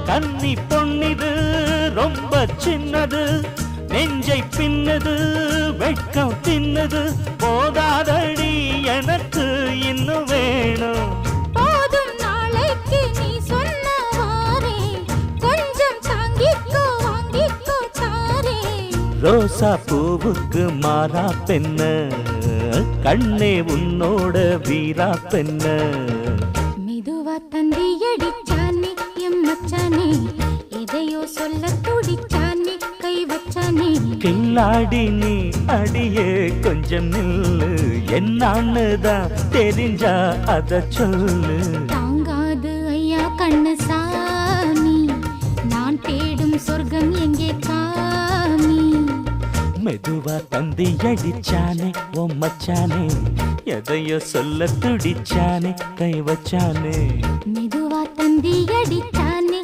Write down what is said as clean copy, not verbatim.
கன்னி பொன்னிது ரொம்ப சின்னது, நெஞ்சை பின்னது வெட்கம் தின்னது, போதாதடி எனக்கு இன்னும் வேணும். போதும் நாளைக்கு நீ சொன்னவாறே, கொஞ்சம் தாங்கிக்கோ வாங்கிக்கோ தாரே. ரோசா பூவுக்கு மாறா பெண்ண, கண்ணே உன்னோட வீரா பெண்ண. மெதுவா தந்தி அடிச்சானே எம் மச்சானே, எதையோ சொல்ல துடிச்சானே கை வச்சானே. கில்லாடி நீ அடியே கொஞ்சம் நில்லு, என்னான்னு தான் தெரிஞ்சா அத சொல்லு. தாங்காது ஐயா கண்ணு சாமி, நான் தேடும் சொர்க்கம் எங்கே காமி. மெதுவா தந்தி அடிச்சானே ஓ மச்சானே, எதையோ சொல்ல துடிச்சானே கை வச்சானே. மெதுவா தந்தி அடிச்சானே